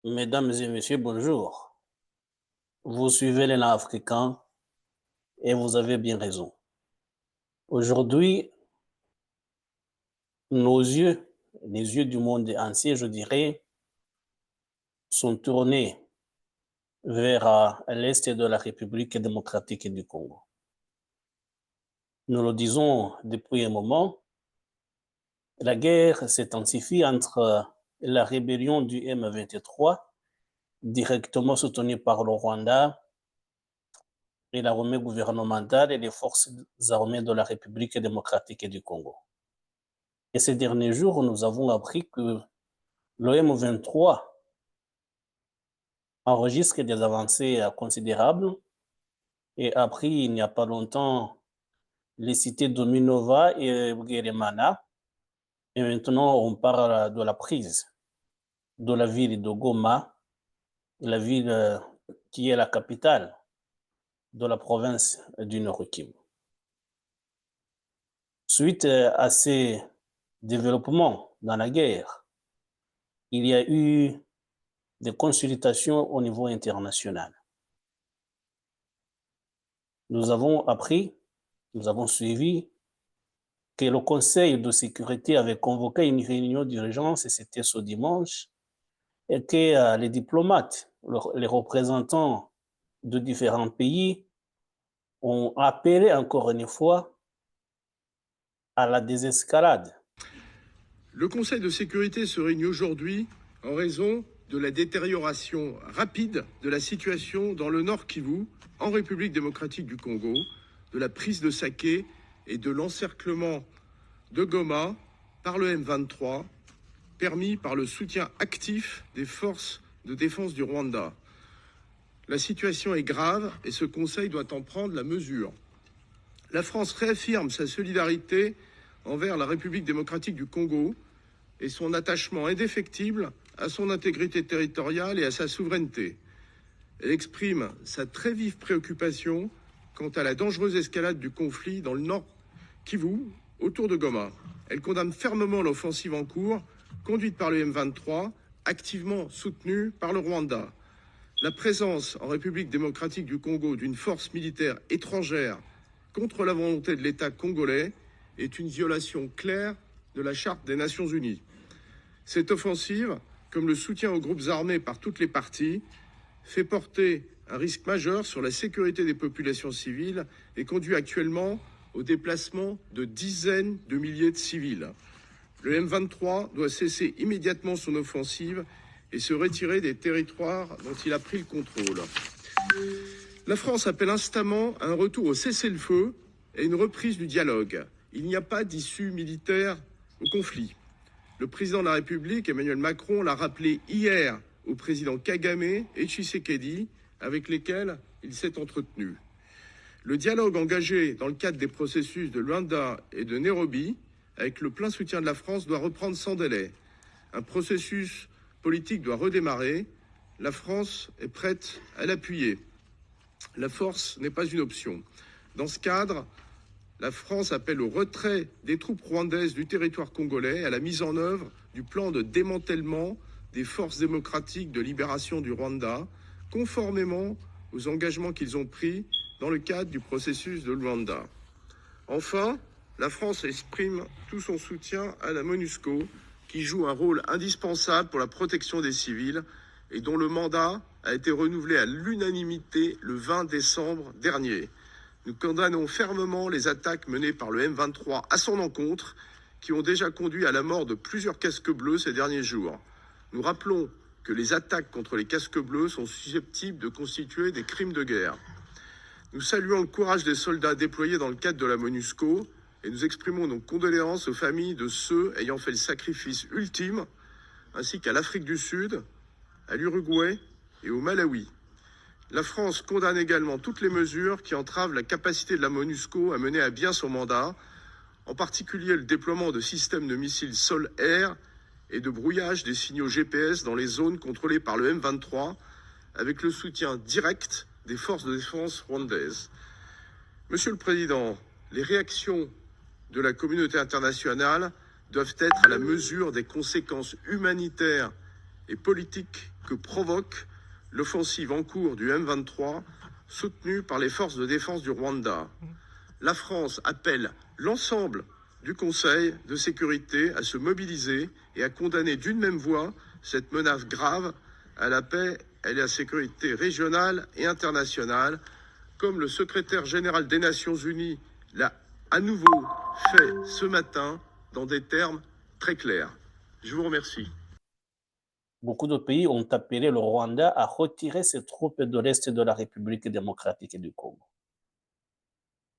Mesdames et messieurs, bonjour. Vous suivez l'élan africain et vous avez bien raison. Aujourd'hui, nos yeux, les yeux du monde entier, je dirais, sont tournés vers l'Est de la République démocratique du Congo. Nous le disons depuis un moment, la guerre s'intensifie entre la rébellion du M23, directement soutenue par le Rwanda, et l'armée gouvernementale et les forces armées de la République démocratique du Congo. Et ces derniers jours, nous avons appris que le M23 enregistre des avancées considérables et a pris il n'y a pas longtemps les cités de Minova et Bweremana. Et maintenant, on parle de la prise de la ville de Goma, la ville qui est la capitale de la province du Nord-Kivu. Suite à ces développements dans la guerre, il y a eu des consultations au niveau international. Nous avons appris, nous avons suivi que le Conseil de sécurité avait convoqué une réunion d'urgence, et c'était ce dimanche, et que les diplomates, les représentants de différents pays ont appelé encore une fois à la désescalade. Le Conseil de sécurité se réunit aujourd'hui en raison de la détérioration rapide de la situation dans le Nord Kivu, en République démocratique du Congo, de la prise de Saké et de l'encerclement de Goma par le M23, permis par le soutien actif des forces de défense du Rwanda. La situation est grave et ce Conseil doit en prendre la mesure. La France réaffirme sa solidarité envers la République démocratique du Congo et son attachement indéfectible à son intégrité territoriale et à sa souveraineté. Elle exprime sa très vive préoccupation quant à la dangereuse escalade du conflit dans le Nord Kivu, autour de Goma. Elle condamne fermement l'offensive en cours, conduite par le M23, activement soutenue par le Rwanda. La présence en République démocratique du Congo d'une force militaire étrangère contre la volonté de l'État congolais est une violation claire de la Charte des Nations Unies. Cette offensive, comme le soutien aux groupes armés par toutes les parties, fait porter un risque majeur sur la sécurité des populations civiles et conduit actuellement au déplacement de dizaines de milliers de civils. Le M23 doit cesser immédiatement son offensive et se retirer des territoires dont il a pris le contrôle. La France appelle instamment à un retour au cessez-le-feu et une reprise du dialogue. Il n'y a pas d'issue militaire au conflit. Le président de la République, Emmanuel Macron, l'a rappelé hier au président Kagame et Tshisekedi, avec lesquels il s'est entretenu. Le dialogue engagé dans le cadre des processus de Luanda et de Nairobi, avec le plein soutien de la France, doit reprendre sans délai. Un processus politique doit redémarrer. La France est prête à l'appuyer. La force n'est pas une option. Dans ce cadre, la France appelle au retrait des troupes rwandaises du territoire congolais et à la mise en œuvre du plan de démantèlement des forces démocratiques de libération du Rwanda, conformément aux engagements qu'ils ont pris dans le cadre du processus de Luanda. Enfin, la France exprime tout son soutien à la MONUSCO, qui joue un rôle indispensable pour la protection des civils et dont le mandat a été renouvelé à l'unanimité le 20 décembre dernier. Nous condamnons fermement les attaques menées par le M23 à son encontre, qui ont déjà conduit à la mort de plusieurs casques bleus ces derniers jours. Nous rappelons que les attaques contre les casques bleus sont susceptibles de constituer des crimes de guerre. Nous saluons le courage des soldats déployés dans le cadre de la MONUSCO et nous exprimons nos condoléances aux familles de ceux ayant fait le sacrifice ultime, ainsi qu'à l'Afrique du Sud, à l'Uruguay et au Malawi. La France condamne également toutes les mesures qui entravent la capacité de la MONUSCO à mener à bien son mandat, en particulier le déploiement de systèmes de missiles sol-air et de brouillage des signaux GPS dans les zones contrôlées par le M23, avec le soutien direct des forces de défense rwandaises. Monsieur le Président, les réactions de la communauté internationale doivent être à la mesure des conséquences humanitaires et politiques que provoque l'offensive en cours du M23 soutenue par les forces de défense du Rwanda. La France appelle l'ensemble du Conseil de sécurité à se mobiliser et à condamner d'une même voix cette menace grave à la paix et à la sécurité régionale et internationale, comme le secrétaire général des Nations Unies l'a à nouveau fait ce matin dans des termes très clairs. Je vous remercie. Beaucoup de pays ont appelé le Rwanda à retirer ses troupes de l'Est de la République démocratique du Congo.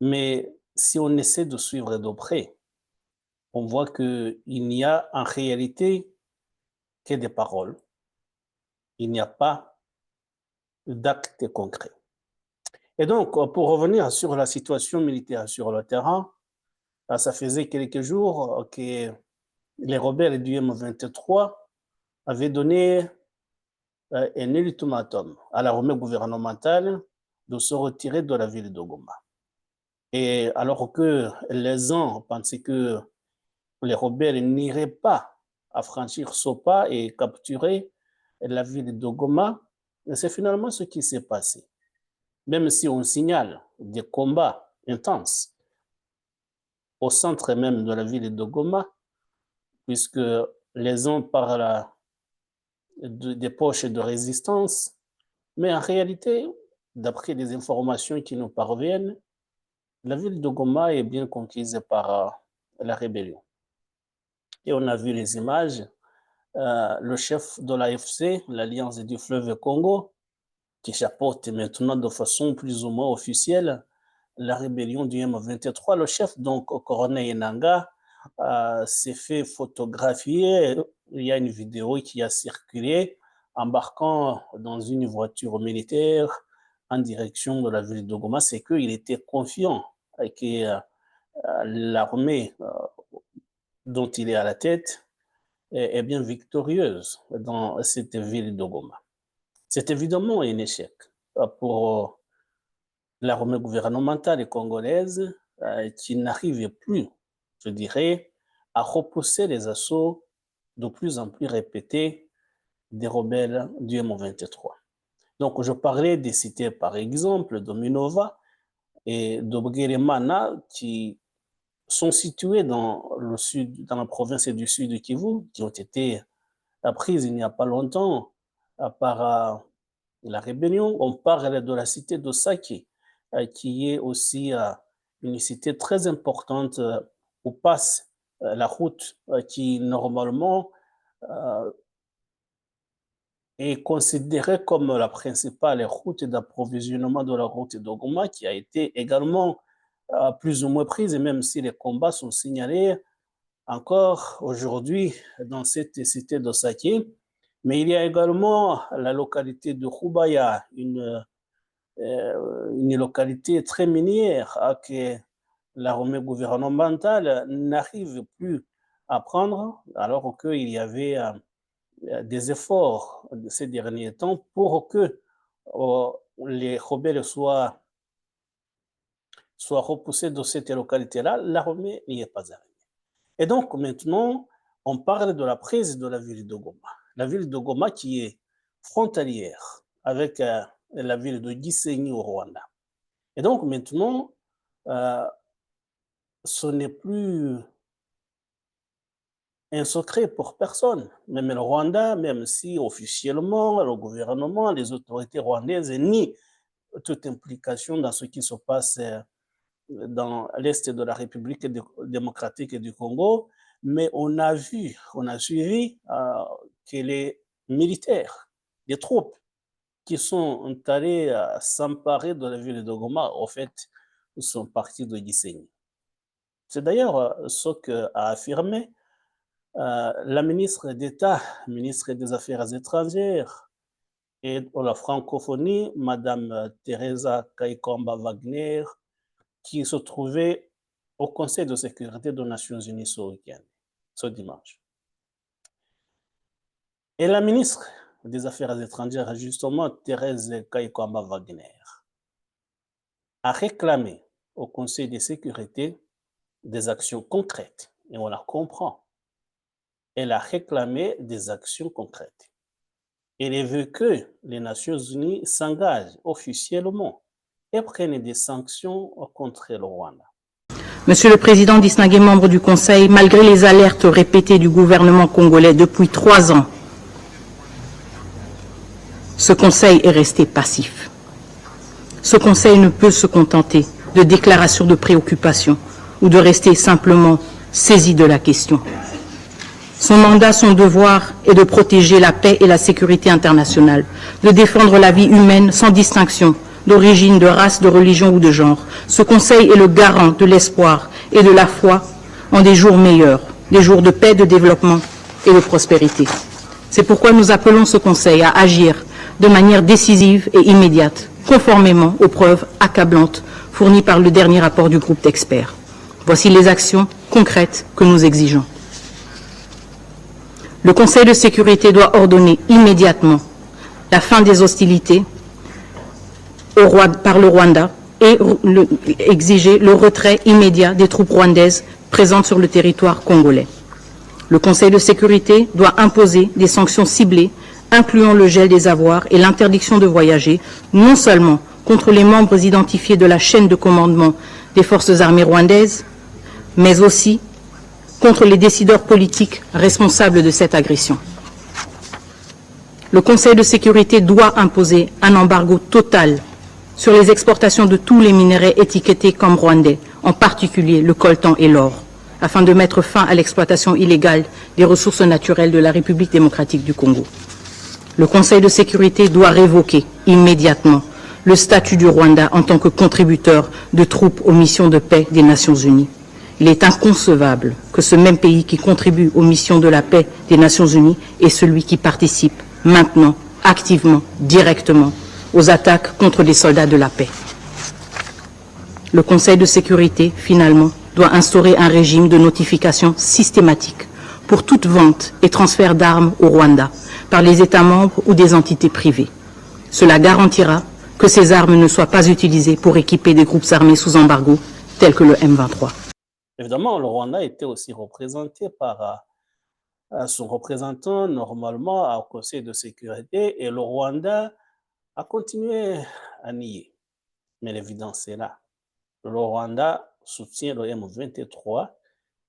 Mais si on essaie de suivre de près, on voit qu'il n'y a en réalité que des paroles. Il n'y a pas d'actes concrets. Et donc, pour revenir sur la situation militaire sur le terrain, ça faisait quelques jours que les rebelles du M23 avaient donné un ultimatum à l'armée gouvernementale de se retirer de la ville de Goma. Et alors que les uns pensaient que les rebelles n'iraient pas à franchir ce pas et capturer la ville de Goma, c'est finalement ce qui s'est passé. Même si on signale des combats intenses au centre même de la ville de Goma, puisque les uns parlent des poches de résistance, mais en réalité, d'après les informations qui nous parviennent, la ville de Goma est bien conquise par la rébellion. Et on a vu les images, le chef de l'AFC, l'Alliance du fleuve Congo, qui chapeaute maintenant de façon plus ou moins officielle la rébellion du M23. Le chef, donc, Corneille Nangaa, s'est fait photographier. Il y a une vidéo qui a circulé embarquant dans une voiture militaire en direction de la ville de Goma. C'est qu'il était confiant que l'armée dont il est à la tête est bien victorieuse dans cette ville de Goma. C'est évidemment un échec pour l'armée gouvernementale congolaise qui n'arrivait plus, je dirais, à repousser les assauts de plus en plus répétés des rebelles du M23. Donc, je parlais des cités, par exemple, de Minova et de Bwelemana, qui sont situées dans le sud, dans la province du sud du Kivu, qui ont été prises il n'y a pas longtemps par la rébellion. On parle de la cité de Sake, qui est aussi une cité très importante où passe la route qui normalement est considérée comme la principale route d'approvisionnement de la route de Goma, qui a été également plus ou moins prise, et même si les combats sont signalés encore aujourd'hui dans cette cité de Sake. Mais il y a également la localité de Rubaya, une localité très minière que l'armée gouvernementale n'arrive plus à prendre, alors qu'il y avait des efforts de ces derniers temps pour que les rebelles soient repoussés de cette localité-là. L'armée n'y est pas arrivée. Et donc maintenant, on parle de la prise de la ville de Goma. La ville de Goma qui est frontalière avec la ville de Gisenyi au Rwanda. Et donc maintenant, ce n'est plus un secret pour personne. Même le Rwanda, même si officiellement le gouvernement, les autorités rwandaises nient toute implication dans ce qui se passe dans l'Est de la République démocratique du Congo, mais on a suivi que les militaires, les troupes qui sont allés s'emparer de la ville de Goma, au fait, sont partis de Gisenyi. C'est d'ailleurs ce qu'a affirmé la ministre d'État, ministre des Affaires étrangères et de la francophonie, Madame Teresa Kaikomba Wagner, qui se trouvait au Conseil de sécurité des Nations Unies ce week-end, ce dimanche. Et la ministre des Affaires étrangères, justement, Thérèse Kaikomba Wagner, a réclamé au Conseil de sécurité des actions concrètes, et on la comprend. Elle a réclamé des actions concrètes. Il veut que les Nations Unies s'engagent officiellement et prennent des sanctions contre le Rwanda. Monsieur le Président distingué membre du Conseil, malgré les alertes répétées du gouvernement congolais depuis 3 ans, ce Conseil est resté passif. Ce Conseil ne peut se contenter de déclarations de préoccupation ou de rester simplement saisi de la question. Son mandat, son devoir est de protéger la paix et la sécurité internationale, de défendre la vie humaine sans distinction d'origine, de race, de religion ou de genre. Ce Conseil est le garant de l'espoir et de la foi en des jours meilleurs, des jours de paix, de développement et de prospérité. C'est pourquoi nous appelons ce Conseil à agir de manière décisive et immédiate, conformément aux preuves accablantes fournies par le dernier rapport du groupe d'experts. Voici les actions concrètes que nous exigeons. Le Conseil de sécurité doit ordonner immédiatement la fin des hostilités par le Rwanda et exiger le retrait immédiat des troupes rwandaises présentes sur le territoire congolais. Le Conseil de sécurité doit imposer des sanctions ciblées, incluant le gel des avoirs et l'interdiction de voyager, non seulement contre les membres identifiés de la chaîne de commandement des forces armées rwandaises, mais aussi contre les décideurs politiques responsables de cette agression. Le Conseil de sécurité doit imposer un embargo total sur les exportations de tous les minerais étiquetés comme rwandais, en particulier le coltan et l'or, afin de mettre fin à l'exploitation illégale des ressources naturelles de la République démocratique du Congo. Le Conseil de sécurité doit révoquer immédiatement le statut du Rwanda en tant que contributeur de troupes aux missions de paix des Nations Unies. Il est inconcevable que ce même pays qui contribue aux missions de la paix des Nations Unies est celui qui participe maintenant, activement, directement, aux attaques contre les soldats de la paix. Le Conseil de sécurité, finalement, doit instaurer un régime de notification systématique pour toute vente et transfert d'armes au Rwanda par les États membres ou des entités privées. Cela garantira que ces armes ne soient pas utilisées pour équiper des groupes armés sous embargo tels que le M23. Évidemment, le Rwanda était aussi représenté par son représentant normalement au Conseil de sécurité et le Rwanda a continué à nier. Mais l'évidence est là. Le Rwanda soutient le M23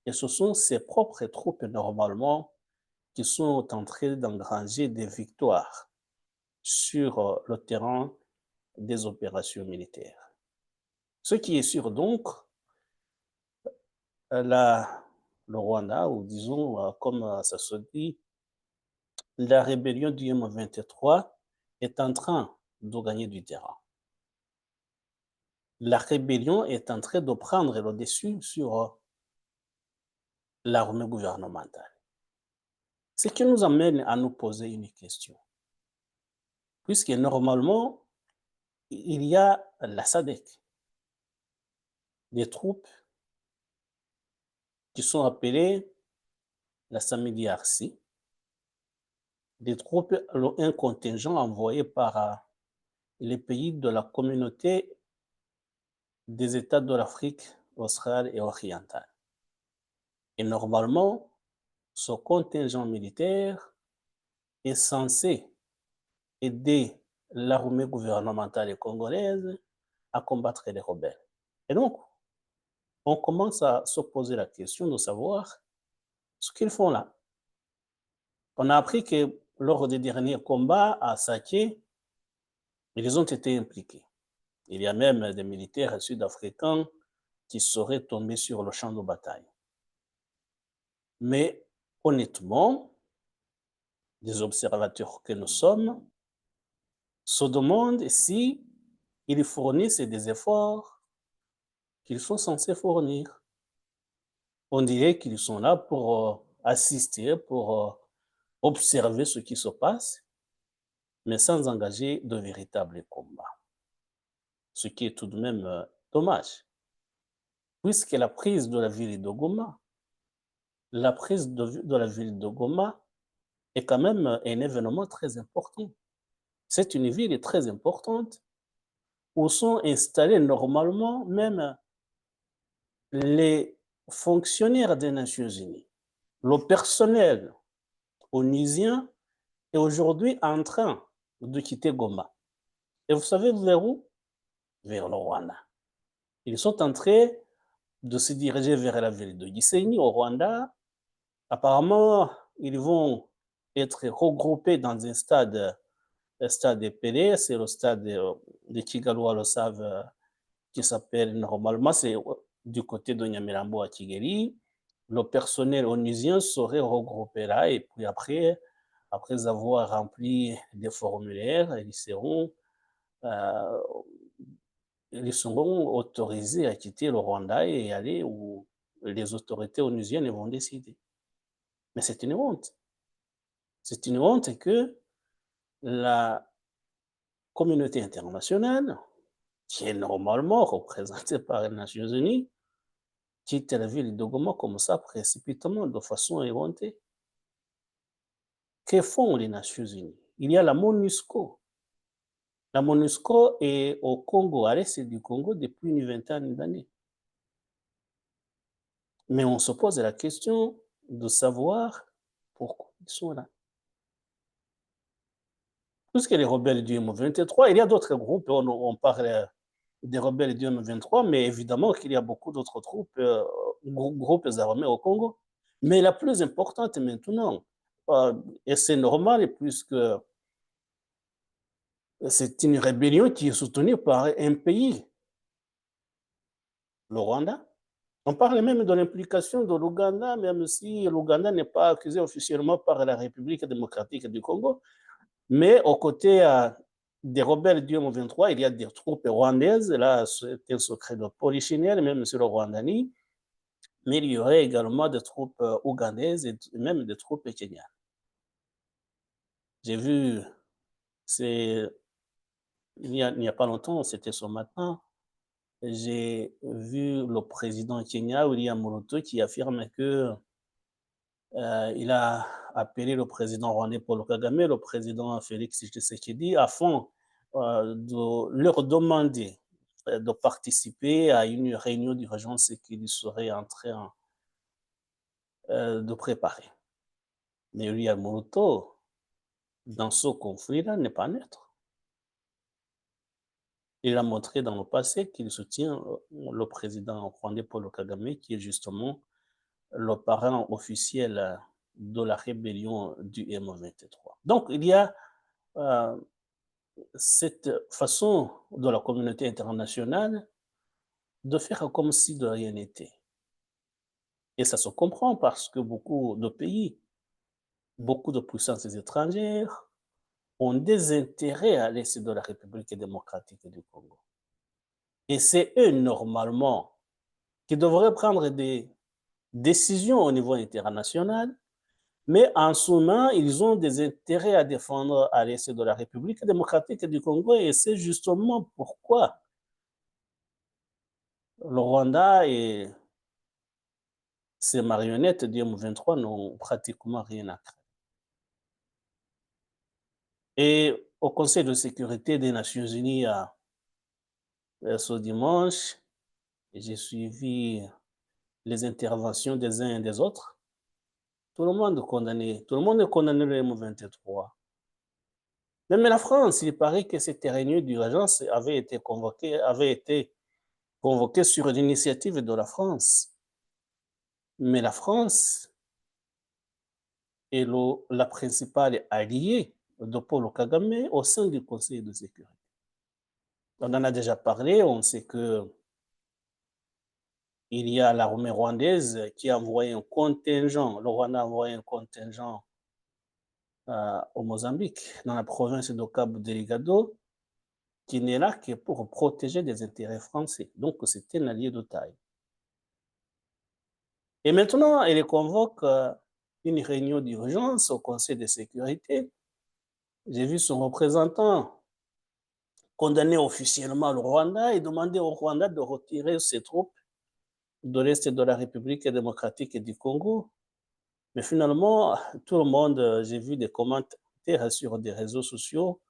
et ce sont ses propres troupes normalement qui sont en train d'engranger des victoires sur le terrain des opérations militaires. Ce qui est sûr donc, le Rwanda, ou disons comme ça se dit, la rébellion du M23 est en train de gagner du terrain. La rébellion est en train de prendre le dessus sur l'armée gouvernementale. Ce qui nous amène à nous poser une question. Puisque normalement, il y a la SADC, des troupes qui sont appelées la SAMIDI-RC, des troupes, un contingent envoyé par les pays de la communauté des États de l'Afrique australe et orientale. Et normalement, ce contingent militaire est censé aider l'armée gouvernementale congolaise à combattre les rebelles. Et donc, on commence à se poser la question de savoir ce qu'ils font là. On a appris que lors des derniers combats à Saké, ils ont été impliqués. Il y a même des militaires sud-africains qui seraient tombés sur le champ de bataille. Mais honnêtement, des observateurs que nous sommes, se demandent si ils fournissent des efforts qu'ils sont censés fournir. On dirait qu'ils sont là pour assister, pour observer ce qui se passe, mais sans engager de véritables combats. Ce qui est tout de même dommage, puisque la prise de la ville de Goma, la prise de la ville de Goma est quand même un événement très important. C'est une ville très importante où sont installés normalement même les fonctionnaires des Nations Unies, le personnel onusien est aujourd'hui en train de quitter Goma. Et vous savez vers où? Vers le Rwanda. Ils sont en train de se diriger vers la ville de Gisenyi au Rwanda. Apparemment, ils vont être regroupés dans un stade épelé, c'est le stade de Kigali, le savent, qui s'appelle normalement, c'est du côté de Nyamirambo à Kigali. Le personnel onusien serait regroupé là et puis après avoir rempli des formulaires, euh, ils seront autorisés à quitter le Rwanda et aller où les autorités onusiennes vont décider. Mais c'est une honte. C'est une honte que la communauté internationale, qui est normalement représentée par les Nations Unies, quitte la ville de Goma comme ça, précipitamment, de façon éhontée. Que font les Nations Unies? Il y a la MONUSCO. La MONUSCO est au Congo, à l'est du Congo, depuis une vingtaine d'années. Mais on se pose la question de savoir pourquoi ils sont là. Puisque les rebelles du M23, il y a d'autres groupes, on parle des rebelles du M23, mais évidemment qu'il y a beaucoup d'autres groupes armés au Congo. Mais la plus importante maintenant, et c'est normal puisque c'est une rébellion qui est soutenue par un pays, le Rwanda. On parle même de l'implication de l'Ouganda, même si l'Ouganda n'est pas accusé officiellement par la République démocratique du Congo. Mais aux côtés des rebelles du M23, il y a des troupes rwandaises, là c'est un secret de polichinelle, même sur le Rwandani, mais il y aurait également des troupes ougandaises et même des troupes kenyanes. J'ai vu, il n'y a pas longtemps, c'était ce matin, j'ai vu le président Kenya, William Ruto, qui affirme que il a appelé le président rwandais Paul Kagame, le président Félix Tshisekedi, afin de leur demander de participer à une réunion d'urgence qu'il serait en train de préparer. Mais William Ruto, dans ce conflit-là, n'est pas neutre. Il a montré dans le passé qu'il soutient le président rwandais Paul Kagame, qui est justement le parrain officiel de la rébellion du M23. Donc, il y a cette façon de la communauté internationale de faire comme si de rien n'était. Et ça se comprend parce que beaucoup de pays, beaucoup de puissances étrangères ont des intérêts à l'est de la République démocratique du Congo. Et c'est eux, normalement, qui devraient prendre des décisions au niveau international, mais en ce moment, ils ont des intérêts à défendre à l'est de la République démocratique du Congo, et c'est justement pourquoi le Rwanda et ses marionnettes du M23 n'ont pratiquement rien à craindre. Et au Conseil de sécurité des Nations Unies, ce dimanche, j'ai suivi les interventions des uns et des autres. Tout le monde est condamné le M23. Même la France, il paraît que cette réunion d'urgence avait été convoquée sur l'initiative de la France. Mais la France est la principale alliée de Paul Kagame au sein du Conseil de sécurité. On en a déjà parlé, on sait que il y a l'armée rwandaise qui a envoyé un contingent, le Rwanda a envoyé un contingent au Mozambique, dans la province de Cabo Delgado, qui n'est là que pour protéger les intérêts français. Donc, c'est un allié de taille. Et maintenant, elle convoque une réunion d'urgence au Conseil de sécurité. J'ai vu son représentant condamner officiellement le Rwanda et demander au Rwanda de retirer ses troupes de l'Est de la République démocratique du Congo. Mais finalement, tout le monde, j'ai vu des commentaires sur des réseaux sociaux,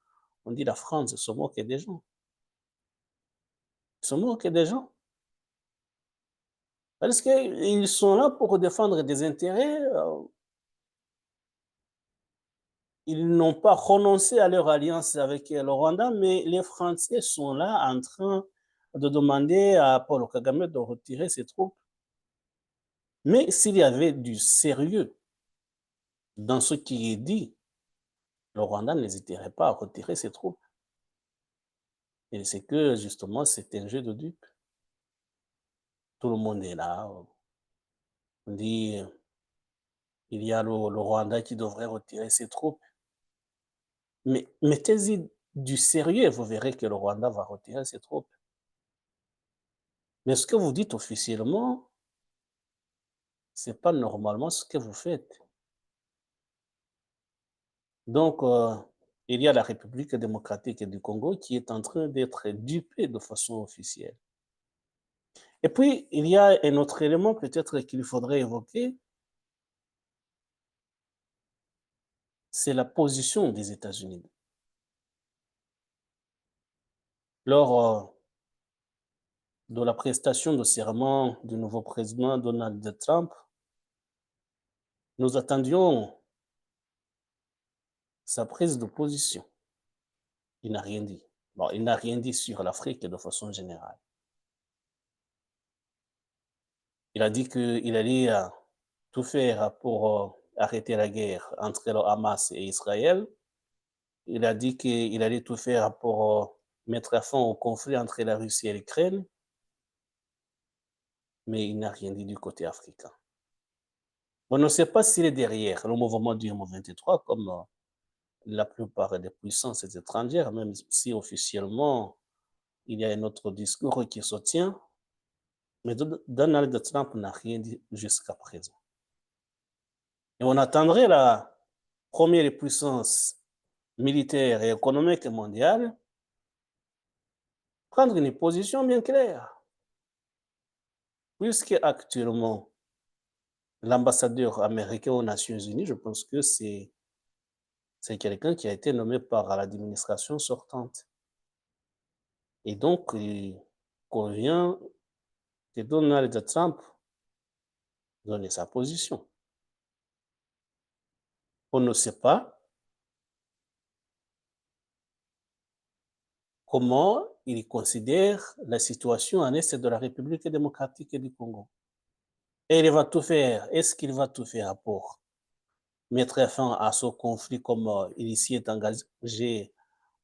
on dit la France se moque des gens. Ils se moquent des gens. Parce qu'ils sont là pour défendre des intérêts. ils n'ont pas renoncé à leur alliance avec le Rwanda, mais les Français sont là en train de demander à Paul Kagame de retirer ses troupes. Mais s'il y avait du sérieux dans ce qui est dit, le Rwanda n'hésiterait pas à retirer ses troupes. Et c'est que, justement, c'est un jeu de dupes. Tout le monde est là. On dit, il y a le Rwanda qui devrait retirer ses troupes. Mais mettez-y du sérieux et vous verrez que le Rwanda va retirer ses troupes. Mais ce que vous dites officiellement, ce n'est pas normalement ce que vous faites. Donc, il y a la République démocratique du Congo qui est en train d'être dupée de façon officielle. Et puis, il y a un autre élément peut-être qu'il faudrait évoquer, c'est la position des États-Unis. Lors de la prestation de serment du nouveau président Donald Trump, nous attendions sa prise de position. Il n'a rien dit. Bon, il n'a rien dit sur l'Afrique de façon générale. Il a dit qu'il allait tout faire pour arrêter la guerre entre le Hamas et Israël. Il a dit qu'il allait tout faire pour mettre fin au conflit entre la Russie et l'Ukraine. Mais il n'a rien dit du côté africain. On ne sait pas s'il est derrière le mouvement du M23, comme la plupart des puissances étrangères, même si officiellement il y a un autre discours qui se tient. Mais Donald Trump n'a rien dit jusqu'à présent. Et on attendrait la première puissance militaire et économique mondiale prendre une position bien claire. Puisque actuellement, l'ambassadeur américain aux Nations Unies, je pense que c'est quelqu'un qui a été nommé par l'administration sortante. Et donc, il convient que Donald Trump donne sa position. On ne sait pas comment il considère la situation en est de la République démocratique du Congo. Et il va tout faire. Est-ce qu'il va tout faire pour mettre fin à ce conflit comme il s'y est engagé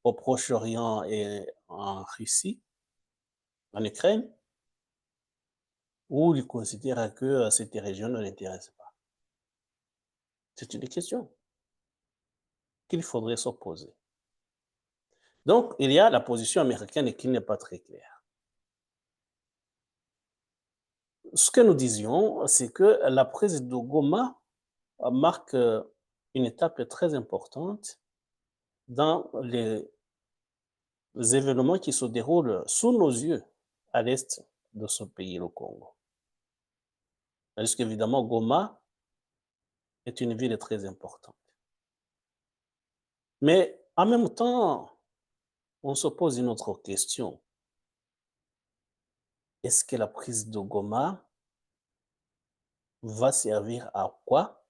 au Proche-Orient et en Russie, en Ukraine, ou il considère que cette région ne l'intéresse pas? C'est une question qu'il faudrait se poser. Donc, il y a la position américaine qui n'est pas très claire. Ce que nous disions, c'est que la prise de Goma marque une étape très importante dans les événements qui se déroulent sous nos yeux à l'est de ce pays, le Congo. Parce qu'évidemment, Goma est une ville très importante. Mais en même temps, on se pose une autre question. Est-ce que la prise de Goma va servir à quoi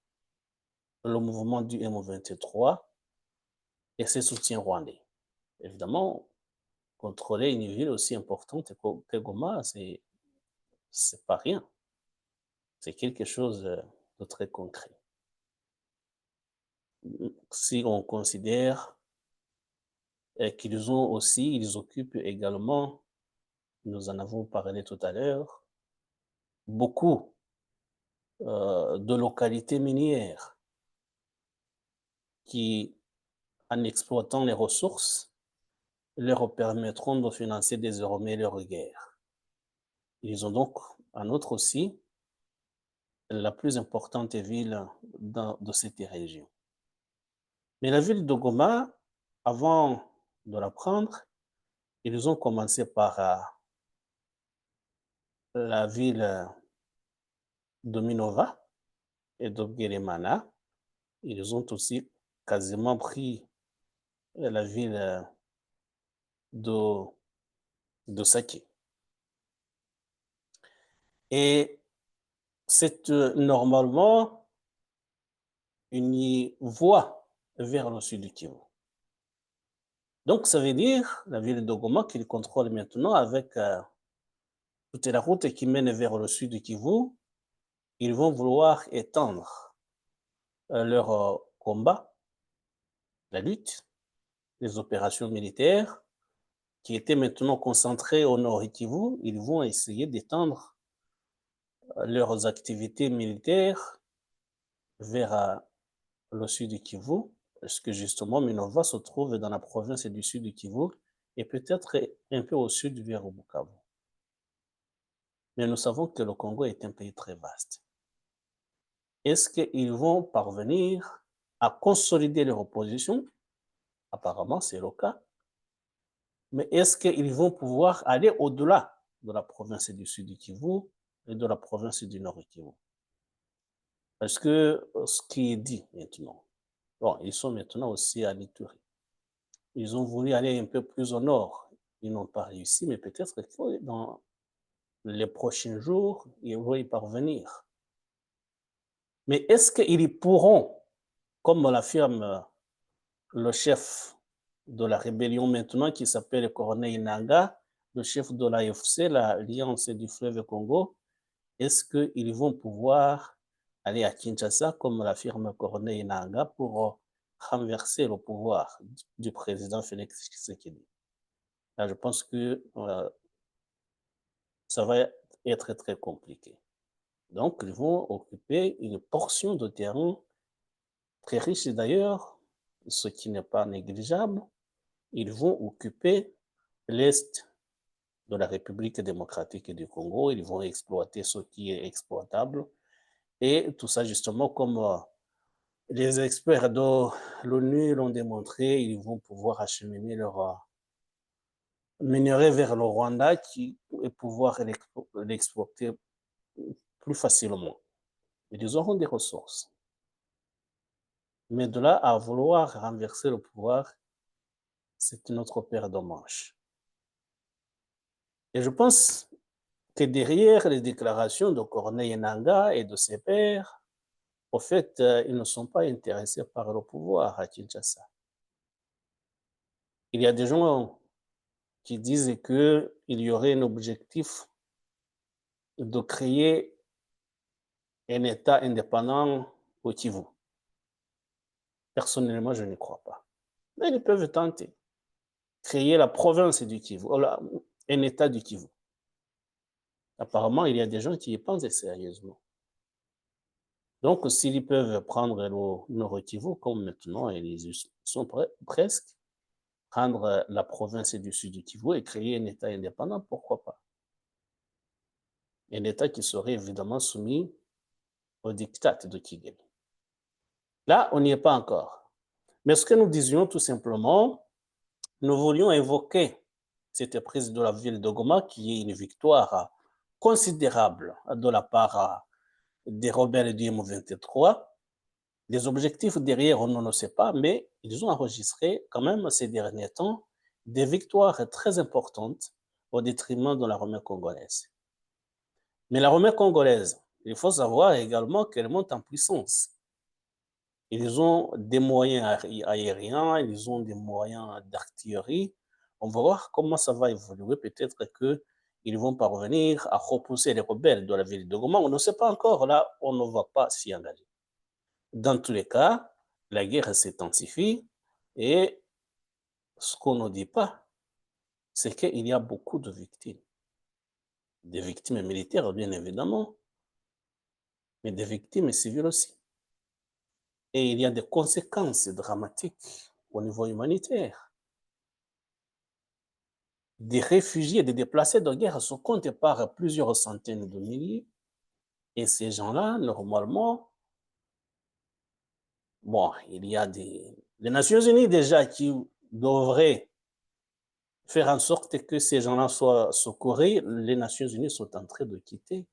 le mouvement du M23 et ses soutiens rwandais? Évidemment, contrôler une ville aussi importante que Goma, c'est pas rien. C'est quelque chose de très concret. Si on considère qu'ils ont aussi, ils occupent également, nous en avons parlé tout à l'heure, beaucoup de localités minières qui, en exploitant les ressources, leur permettront de financer désormais leur guerre. Ils ont donc, en outre aussi, la plus importante ville de cette région. Mais la ville de Goma, avant de la prendre, ils ont commencé par la ville de Minova et de Bwelemana. Ils ont aussi quasiment pris la ville de Sake. Et c'est normalement une voie vers le sud du Kivu. Donc, ça veut dire la ville de Goma qu'ils contrôlent maintenant avec toute la route qui mène vers le sud du Kivu. Ils vont vouloir étendre leur combat, la lutte, les opérations militaires qui étaient maintenant concentrées au nord du Kivu. Ils vont essayer d'étendre leurs activités militaires vers le sud du Kivu, parce que justement Minova se trouve dans la province du sud du Kivu et peut-être un peu au sud vers Bukavu. Mais nous savons que le Congo est un pays très vaste. Est-ce qu'ils vont parvenir à consolider leur opposition? Apparemment, c'est le cas. Mais est-ce qu'ils vont pouvoir aller au-delà de la province du sud du Kivu et de la province du nord du Kivu? Parce que ce qui est dit maintenant, bon, ils sont maintenant aussi à l'Ituri. Ils ont voulu aller un peu plus au nord. Ils n'ont pas réussi, mais peut-être que dans les prochains jours, ils vont y parvenir. Mais est-ce qu'ils pourront, comme l'affirme le chef de la rébellion maintenant, qui s'appelle Corneille Nangaa, le chef de l'AFC, l'Alliance du fleuve Congo, est-ce qu'ils vont pouvoir aller à Kinshasa, comme l'affirme Corneille Nangaa, pour renverser le pouvoir du président Félix Tshisekedi? Là, je pense que ça va être très compliqué. Donc, ils vont occuper une portion de terrain très riche d'ailleurs, ce qui n'est pas négligeable. Ils vont occuper l'est de la République démocratique du Congo. Ils vont exploiter ce qui est exploitable. Et tout ça, justement, comme les experts de l'ONU l'ont démontré, ils vont pouvoir acheminer leur minerai vers le Rwanda et pouvoir l'exploiter plus facilement. Ils auront des ressources. Mais de là à vouloir renverser le pouvoir, c'est une autre paire de manches. Et je pense que derrière les déclarations de Corneille Nangaa et de ses pairs, au fait, ils ne sont pas intéressés par le pouvoir à Kinshasa. Il y a des gens qui disent qu'il y aurait un objectif de créer un État indépendant au Kivu. Personnellement, je n'y crois pas. Mais ils peuvent tenter. Créer la province du Kivu, un État du Kivu. Apparemment, il y a des gens qui y pensent sérieusement. Donc, s'ils peuvent prendre le Nord Kivu, comme maintenant ils sont presque, prendre la province du Sud du Kivu et créer un État indépendant, pourquoi pas? Un État qui serait évidemment soumis au diktat de Kigali. Là, on n'y est pas encore. Mais ce que nous disions tout simplement, nous voulions évoquer cette prise de la ville de Goma qui est une victoire considérable de la part des rebelles du M23. Les objectifs derrière, on ne sait pas, mais ils ont enregistré quand même ces derniers temps des victoires très importantes au détriment de l'armée congolaise. Mais l'armée congolaise, il faut savoir également qu'elle monte en puissance. Ils ont des moyens aériens, ils ont des moyens d'artillerie. On va voir comment ça va évoluer. Peut-être qu'ils vont parvenir à repousser les rebelles de la ville de Goma. On ne sait pas encore, là, on ne va pas s'y engager. Dans tous les cas, la guerre s'intensifie et ce qu'on ne dit pas, c'est qu'il y a beaucoup de victimes. Des victimes militaires, bien évidemment, mais des victimes civiles aussi. Et il y a des conséquences dramatiques au niveau humanitaire. Des réfugiés, des déplacés de guerre se comptent par plusieurs centaines de milliers. Et ces gens-là, normalement, bon, il y a les Nations Unies déjà qui devraient faire en sorte que ces gens-là soient secourus. Les Nations Unies sont en train de quitter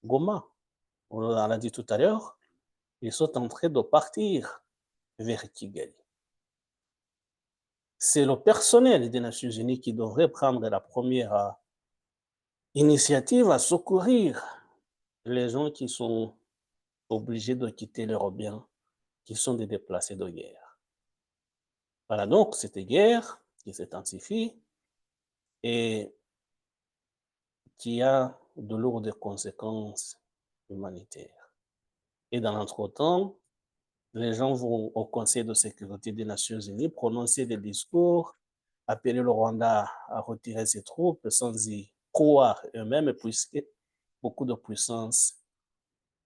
Goma. On l'a dit tout à l'heure, ils sont en train de partir vers Kigali. C'est le personnel des Nations Unies qui devrait prendre la première initiative à secourir les gens qui sont obligés de quitter leurs biens, qui sont des déplacés de guerre. Voilà donc cette guerre qui s'intensifie et qui a de lourdes conséquences humanitaires. Et dans l'entretemps, les gens vont au Conseil de sécurité des Nations Unies prononcer des discours, appeler le Rwanda à retirer ses troupes sans y croire eux-mêmes, puisque beaucoup de puissances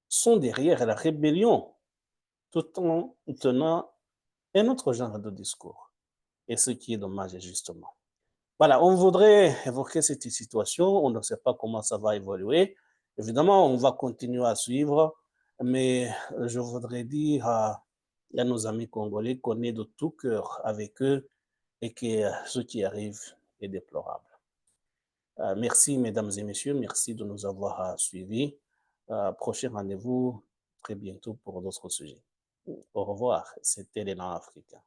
sont derrière la rébellion, tout en tenant un autre genre de discours. Et ce qui est dommage, justement. Voilà, on voudrait évoquer cette situation, on ne sait pas comment ça va évoluer. Évidemment, on va continuer à suivre, mais je voudrais dire à nos amis congolais qu'on est de tout cœur avec eux et que ce qui arrive est déplorable. Merci, mesdames et messieurs, merci de nous avoir suivis. Prochain rendez-vous très bientôt pour d'autres sujets. Au revoir, c'était l'élan africain.